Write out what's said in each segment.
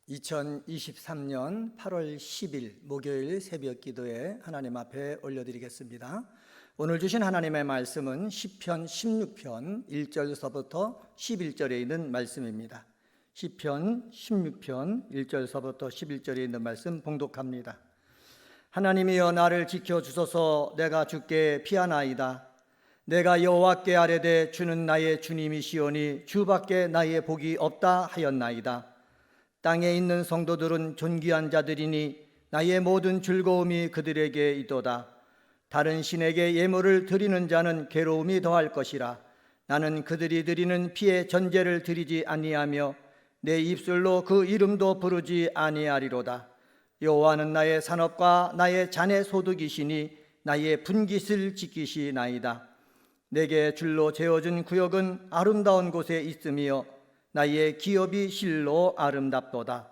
2023년 8월 10일 목요일 새벽 기도에 하나님 앞에 올려드리겠습니다. 오늘 주신 하나님의 말씀은 시편 16편 1절서부터 11절에 있는 말씀입니다. 시편 16편 1절서부터 11절에 있는 말씀 봉독합니다. 하나님이여 나를 지켜주소서. 내가 주께 피하나이다. 내가 여호와께 아뢰되 주는 나의 주님이시오니 주밖에 나의 복이 없다 하였나이다. 땅에 있는 성도들은 존귀한 자들이니 나의 모든 즐거움이 그들에게 있도다. 다른 신에게 예물을 드리는 자는 괴로움이 더할 것이라. 나는 그들이 드리는 피의 전제를 드리지 아니하며 내 입술로 그 이름도 부르지 아니하리로다. 여호와는 나의 산업과 나의 잔의 소득이시니 나의 분깃을 지키시나이다. 내게 줄로 재어준 구역은 아름다운 곳에 있으며 나의 기업이 실로 아름답도다.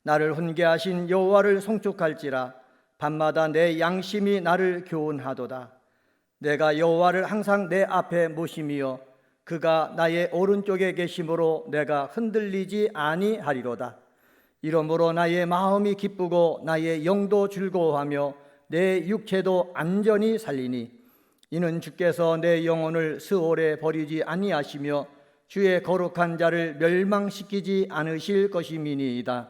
나를 훈계하신 여호와를 송축할지라. 밤마다 내 양심이 나를 교훈하도다. 내가 여호와를 항상 내 앞에 모심이여 그가 나의 오른쪽에 계심으로 내가 흔들리지 아니하리로다. 이러므로 나의 마음이 기쁘고 나의 영도 즐거워하며 내 육체도 안전히 살리니 이는 주께서 내 영혼을 스올에 버리지 아니하시며 주의 거룩한 자를 멸망시키지 않으실 것임이니이다.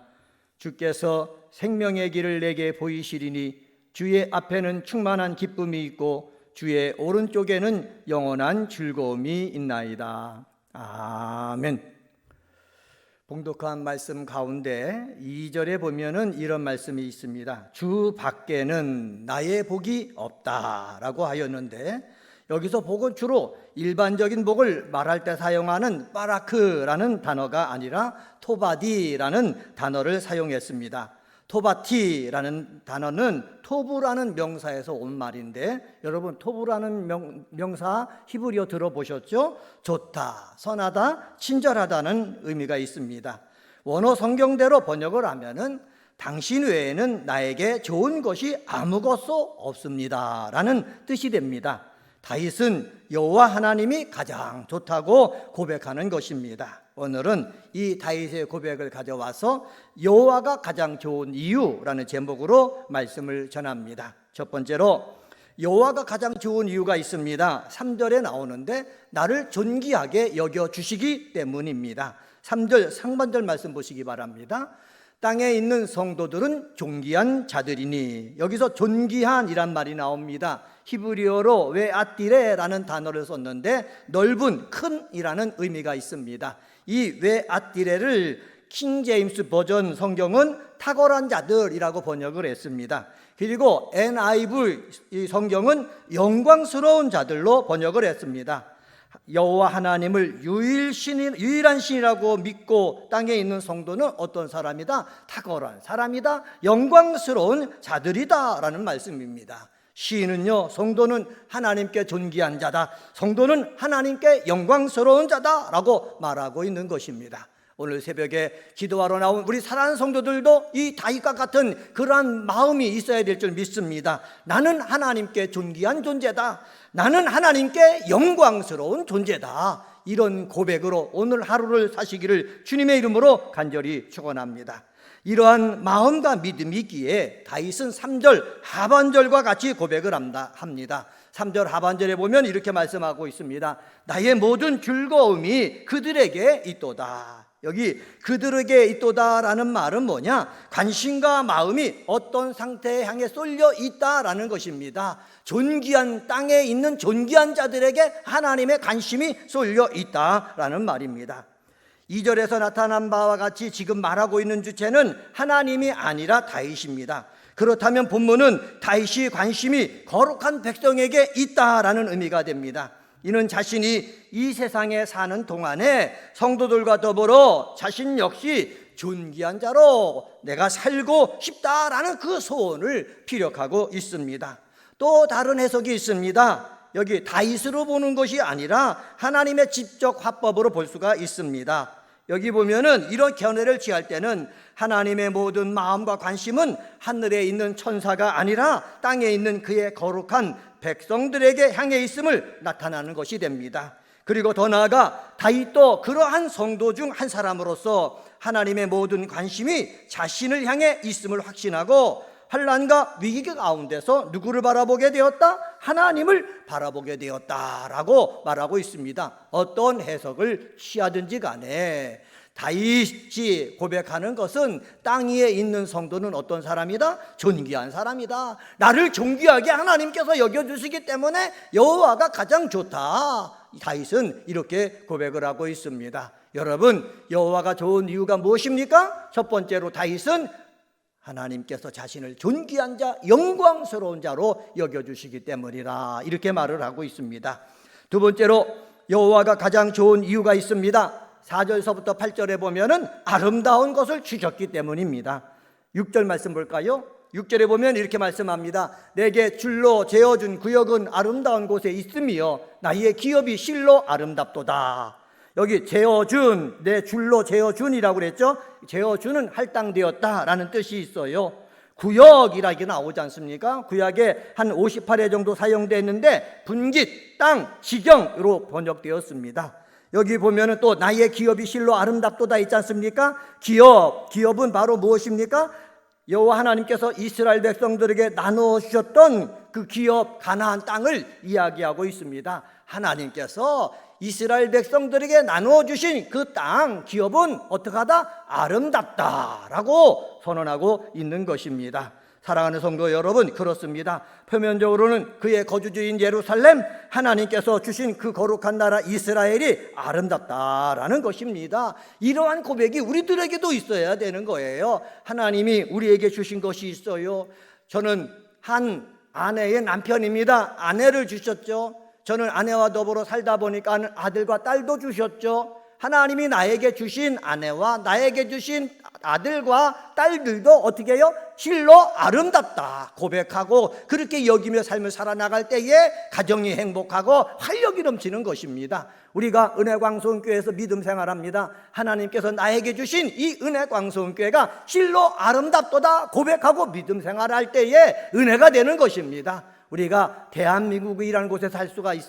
주께서 생명의 길을 내게 보이시리니 주의 앞에는 충만한 기쁨이 있고 주의 오른쪽에는 영원한 즐거움이 있나이다. 아멘. 봉독한 말씀 가운데 2절에 보면은 이런 말씀이 있습니다. 주 밖에는 나의 복이 없다라고 하였는데, 여기서 복은 주로 일반적인 복을 말할 때 사용하는 바라크라는 단어가 아니라 토바디라는 단어를 사용했습니다. 토바티라는 단어는 토부라는 명사에서 온 말인데, 여러분 토부라는 명사 히브리어 들어보셨죠? 좋다, 선하다, 친절하다는 의미가 있습니다. 원어 성경대로 번역을 하면은 당신 외에는 나에게 좋은 것이 아무것도 없습니다 라는 뜻이 됩니다. 다윗은 여호와 하나님이 가장 좋다고 고백하는 것입니다. 오늘은 이 다윗의 고백을 가져와서 여호와가 가장 좋은 이유라는 제목으로 말씀을 전합니다. 첫 번째로 여호와가 가장 좋은 이유가 있습니다. 3절에 나오는데 나를 존귀하게 여겨주시기 때문입니다. 3절 상반절 말씀 보시기 바랍니다. 땅에 있는 성도들은 존귀한 자들이니, 여기서 존귀한이란 말이 나옵니다. 히브리어로 웨아띠레라는 단어를 썼는데 넓은, 큰이라는 의미가 있습니다. 이 웨아띠레를 킹 제임스 버전 성경은 탁월한 자들이라고 번역을 했습니다. 그리고 NIV 성경은 영광스러운 자들로 번역을 했습니다. 여호와 하나님을 유일한 신이라고 믿고 땅에 있는 성도는 어떤 사람이다? 탁월한 사람이다, 영광스러운 자들이다 라는 말씀입니다. 시인은요, 성도는 하나님께 존귀한 자다, 성도는 하나님께 영광스러운 자다 라고 말하고 있는 것입니다. 오늘 새벽에 기도하러 나온 우리 사랑하는 성도들도 이 다윗과 같은 그러한 마음이 있어야 될 줄 믿습니다. 나는 하나님께 존귀한 존재다, 나는 하나님께 영광스러운 존재다, 이런 고백으로 오늘 하루를 사시기를 주님의 이름으로 간절히 축원합니다. 이러한 마음과 믿음이 있기에 다윗은 3절 하반절과 같이 고백을 합니다. 3절 하반절에 보면 이렇게 말씀하고 있습니다. 나의 모든 즐거움이 그들에게 있도다. 여기 그들에게 있도다라는 말은 뭐냐? 관심과 마음이 어떤 상태에 향해 쏠려 있다라는 것입니다. 존귀한 땅에 있는 존귀한 자들에게 하나님의 관심이 쏠려 있다라는 말입니다. 2절에서 나타난 바와 같이 지금 말하고 있는 주체는 하나님이 아니라 다윗입니다. 그렇다면 본문은 다윗이 관심이 거룩한 백성에게 있다라는 의미가 됩니다. 이는 자신이 이 세상에 사는 동안에 성도들과 더불어 자신 역시 존귀한 자로 내가 살고 싶다라는 그 소원을 피력하고 있습니다. 또 다른 해석이 있습니다. 여기 다윗으로 보는 것이 아니라 하나님의 지적 화법으로 볼 수가 있습니다. 여기 보면은 이런 견해를 취할 때는 하나님의 모든 마음과 관심은 하늘에 있는 천사가 아니라 땅에 있는 그의 거룩한 백성들에게 향해 있음을 나타나는 것이 됩니다. 그리고 더 나아가 다윗도 그러한 성도 중 한 사람으로서 하나님의 모든 관심이 자신을 향해 있음을 확신하고 환난과 위기 가운데서 누구를 바라보게 되었다? 하나님을 바라보게 되었다라고 말하고 있습니다. 어떤 해석을 취하든지 간에 다윗이 고백하는 것은 땅 위에 있는 성도는 어떤 사람이다? 존귀한 사람이다. 나를 존귀하게 하나님께서 여겨주시기 때문에 여호와가 가장 좋다. 다윗은 이렇게 고백을 하고 있습니다. 여러분, 여호와가 좋은 이유가 무엇입니까? 첫 번째로 다윗은 하나님께서 자신을 존귀한 자, 영광스러운 자로 여겨주시기 때문이라 이렇게 말을 하고 있습니다. 두 번째로 여호와가 가장 좋은 이유가 있습니다. 4절서부터 8절에 보면은 아름다운 것을 주셨기 때문입니다. 6절 말씀 볼까요? 6절에 보면 이렇게 말씀합니다. 내게 줄로 재어준 구역은 아름다운 곳에 있으며 나의 기업이 실로 아름답도다. 여기 재어준, 내 줄로 재어준이라고 그랬죠? 재어준은 할당되었다라는 뜻이 있어요. 구역이라게 나오지 않습니까? 구약에 한 58회 정도 사용됐는데 분깃, 땅, 지경으로 번역되었습니다. 여기 보면은 또 나의 기업이 실로 아름답도다 있지 않습니까? 기업은 바로 무엇입니까? 여호와 하나님께서 이스라엘 백성들에게 나누어 주셨던 그 기업 가나안 땅을 이야기하고 있습니다. 하나님께서 이스라엘 백성들에게 나누어 주신 그 땅 기업은 어떻게 하다? 아름답다라고 선언하고 있는 것입니다. 사랑하는 성도 여러분, 그렇습니다. 표면적으로는 그의 거주지인 예루살렘, 하나님께서 주신 그 거룩한 나라 이스라엘이 아름답다라는 것입니다. 이러한 고백이 우리들에게도 있어야 되는 거예요. 하나님이 우리에게 주신 것이 있어요. 저는 한 아내의 남편입니다. 아내를 주셨죠. 저는 아내와 더불어 살다 보니까 아들과 딸도 주셨죠. 하나님이 나에게 주신 아내와 나에게 주신 아들과 딸들도 어떻게 해요? 실로 아름답다 고백하고 그렇게 여기며 삶을 살아나갈 때에 가정이 행복하고 활력이 넘치는 것입니다. 우리가 은혜광성교회에서 믿음 생활합니다. 하나님께서 나에게 주신 이 은혜광성교회가 실로 아름답도다 고백하고 믿음 생활할 때에 은혜가 되는 것입니다. 우리가 대한민국이라는 곳에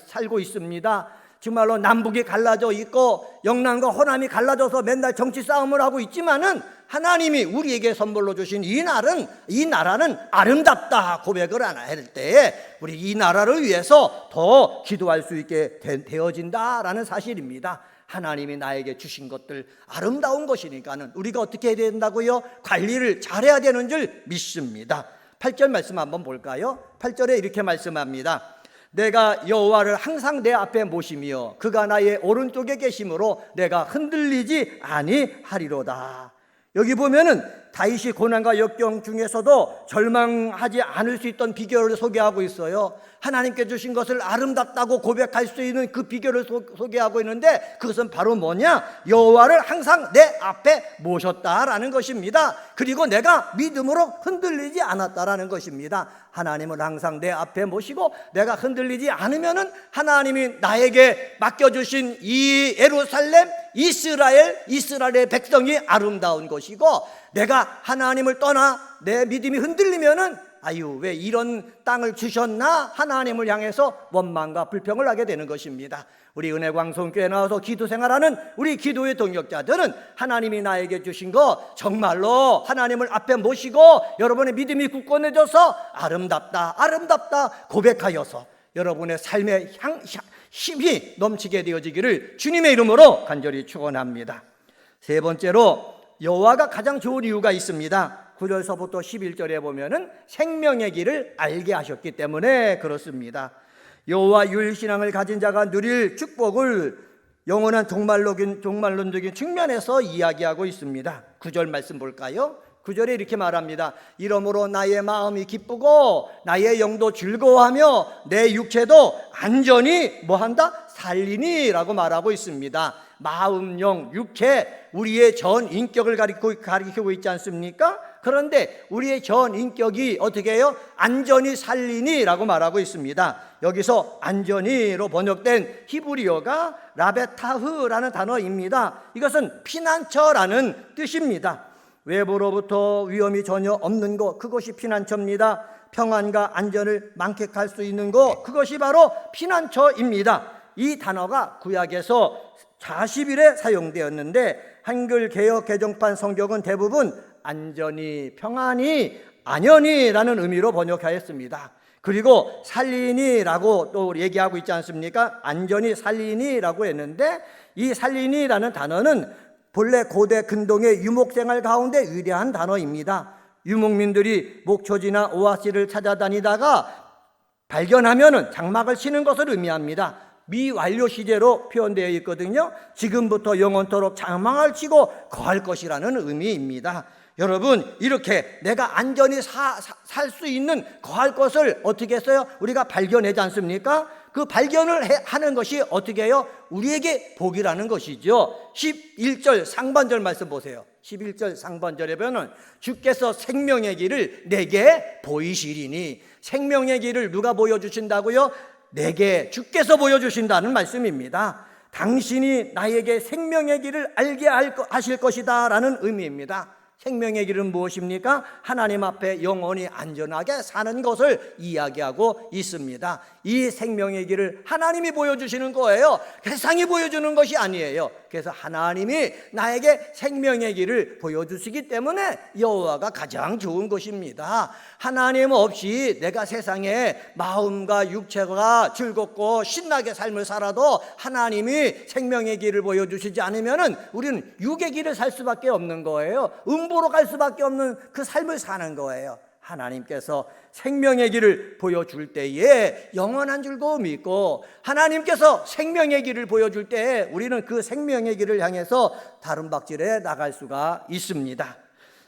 살고 있습니다. 정말로 남북이 갈라져 있고 영남과 호남이 갈라져서 맨날 정치 싸움을 하고 있지만은 하나님이 우리에게 선물로 주신 이 나라는 아름답다 고백을 할 때에 우리 이 나라를 위해서 더 기도할 수 있게 되어진다라는 사실입니다. 하나님이 나에게 주신 것들 아름다운 것이니까는 우리가 어떻게 해야 된다고요? 관리를 잘해야 되는 줄 믿습니다. 8절 말씀 한번 볼까요? 8절에 이렇게 말씀합니다. 내가 여호와를 항상 내 앞에 모시며 그가 나의 오른쪽에 계심으로 내가 흔들리지 아니하리로다. 여기 보면은 다윗이 고난과 역경 중에서도 절망하지 않을 수 있던 비결을 소개하고 있어요. 하나님께 주신 것을 아름답다고 고백할 수 있는 그 비결을 소개하고 있는데 그것은 바로 뭐냐? 여호와를 항상 내 앞에 모셨다라는 것입니다. 그리고 내가 믿음으로 흔들리지 않았다라는 것입니다. 하나님을 항상 내 앞에 모시고 내가 흔들리지 않으면은 하나님이 나에게 맡겨주신 이 예루살렘, 이스라엘의 백성이 아름다운 것이고 내가 하나님을 떠나 내 믿음이 흔들리면은 아유 왜 이런 땅을 주셨나 하나님을 향해서 원망과 불평을 하게 되는 것입니다. 우리 은혜광성교회 나와서 기도 생활하는 우리 기도의 동역자들은 하나님이 나에게 주신 거 정말로 하나님을 앞에 모시고 여러분의 믿음이 굳건해져서 아름답다 고백하여서 여러분의 삶의 힘이 넘치게 되어지기를 주님의 이름으로 간절히 축원합니다. 세 번째로 여호와가 가장 좋은 이유가 있습니다. 9절서부터 11절에 보면은 생명의 길을 알게 하셨기 때문에 그렇습니다. 여호와 유일신앙을 가진 자가 누릴 축복을 영원한 종말론적인 측면에서 이야기하고 있습니다. 9절 말씀 볼까요? 9절에 이렇게 말합니다. 이러므로 나의 마음이 기쁘고 나의 영도 즐거워하며 내 육체도 안전히 뭐한다? 살리니 라고 말하고 있습니다. 마음, 영, 육체 우리의 전 인격을 가리키고 있지 않습니까? 그런데 우리의 전 인격이 어떻게 해요? 안전히 살리니 라고 말하고 있습니다. 여기서 안전히로 번역된 히브리어가 라베타흐라는 단어입니다. 이것은 피난처라는 뜻입니다. 외부로부터 위험이 전혀 없는 곳, 그것이 피난처입니다. 평안과 안전을 만끽할 수 있는 곳, 그것이 바로 피난처입니다. 이 단어가 구약에서 40일에 사용되었는데 한글 개역 개정판 성경은 대부분 안전히, 평안히, 안연히라는 의미로 번역하였습니다. 그리고 살리니라고 또 얘기하고 있지 않습니까? 안전히 살리니라고 했는데 이 살리니라는 단어는 본래 고대 근동의 유목생활 가운데 위대한 단어입니다. 유목민들이 목초지나 오아시를 찾아다니다가 발견하면은 장막을 치는 것을 의미합니다. 미완료 시제로 표현되어 있거든요. 지금부터 영원토록 장막을 치고 거할 것이라는 의미입니다. 여러분, 이렇게 내가 안전히 살 수 있는 거할 것을 어떻게 했어요? 우리가 발견하지 않습니까? 그 발견을 하는 것이 어떻게 해요? 우리에게 복이라는 것이죠. 11절 상반절 말씀 보세요. 11절 상반절에 보면 주께서 생명의 길을 내게 보이시리니, 생명의 길을 누가 보여주신다고요? 내게 주께서 보여주신다는 말씀입니다. 당신이 나에게 생명의 길을 알게 하실 것이다 라는 의미입니다. 생명의 길은 무엇입니까? 하나님 앞에 영원히 안전하게 사는 것을 이야기하고 있습니다. 이 생명의 길을 하나님이 보여주시는 거예요. 세상이 보여주는 것이 아니에요. 그래서 하나님이 나에게 생명의 길을 보여주시기 때문에 여호와가 가장 좋은 것입니다. 하나님 없이 내가 세상에 마음과 육체가 즐겁고 신나게 삶을 살아도 하나님이 생명의 길을 보여주시지 않으면 우리는 육의 길을 살 수밖에 없는 거예요. 음보로 갈 수밖에 없는 그 삶을 사는 거예요. 하나님께서 생명의 길을 보여줄 때에 영원한 즐거움이 있고, 하나님께서 생명의 길을 보여줄 때에 우리는 그 생명의 길을 향해서 다른 박질에 나갈 수가 있습니다.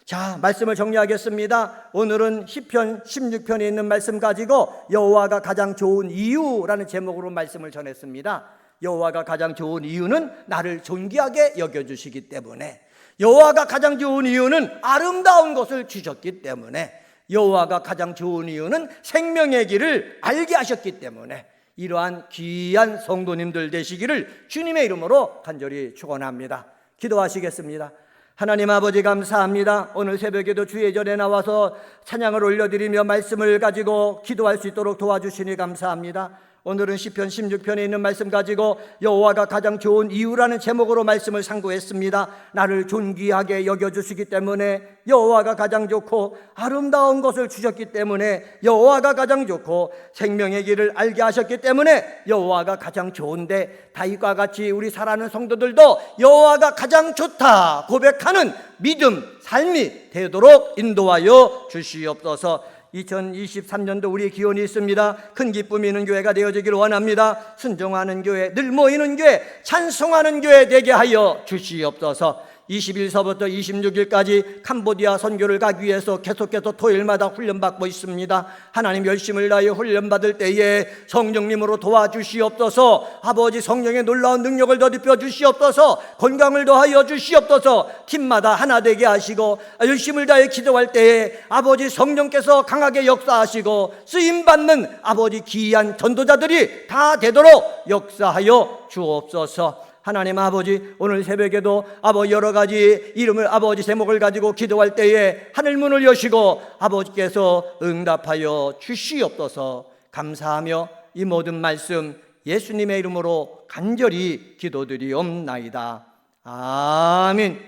자, 말씀을 정리하겠습니다. 오늘은 시편 16편에 있는 말씀 가지고 여호와가 가장 좋은 이유라는 제목으로 말씀을 전했습니다. 여호와가 가장 좋은 이유는 나를 존귀하게 여겨주시기 때문에, 여호와가 가장 좋은 이유는 아름다운 것을 주셨기 때문에, 여호와가 가장 좋은 이유는 생명의 길을 알게 하셨기 때문에, 이러한 귀한 성도님들 되시기를 주님의 이름으로 간절히 축원합니다. 기도하시겠습니다. 하나님 아버지, 감사합니다. 오늘 새벽에도 주의 전에 나와서 찬양을 올려드리며 말씀을 가지고 기도할 수 있도록 도와주시니 감사합니다. 오늘은 시편 16편에 있는 말씀 가지고 여호와가 가장 좋은 이유라는 제목으로 말씀을 상고했습니다. 나를 존귀하게 여겨주시기 때문에 여호와가 가장 좋고, 아름다운 것을 주셨기 때문에 여호와가 가장 좋고, 생명의 길을 알게 하셨기 때문에 여호와가 가장 좋은데, 다윗과 같이 우리 사랑하는 성도들도 여호와가 가장 좋다 고백하는 믿음, 삶이 되도록 인도하여 주시옵소서. 2023년도 우리의 기원이 있습니다. 큰 기쁨이 있는 교회가 되어지기를 원합니다. 순종하는 교회, 늘 모이는 교회, 찬송하는 교회 되게 하여 주시옵소서. 20일서부터 26일까지 캄보디아 선교를 가기 위해서 계속해서 토요일마다 훈련받고 있습니다. 하나님 열심을 다하여 훈련받을 때에 성령님으로 도와주시옵소서. 아버지 성령의 놀라운 능력을 더입혀 주시옵소서. 건강을 더하여 주시옵소서. 팀마다 하나 되게 하시고, 열심을 다해 기도할 때에 아버지 성령께서 강하게 역사하시고, 쓰임받는 아버지 귀한 전도자들이 다 되도록 역사하여 주옵소서. 하나님 아버지, 오늘 새벽에도 아버지 여러 가지 이름을, 아버지 제목을 가지고 기도할 때에 하늘문을 여시고 아버지께서 응답하여 주시옵소서. 감사하며 이 모든 말씀 예수님의 이름으로 간절히 기도드리옵나이다. 아멘.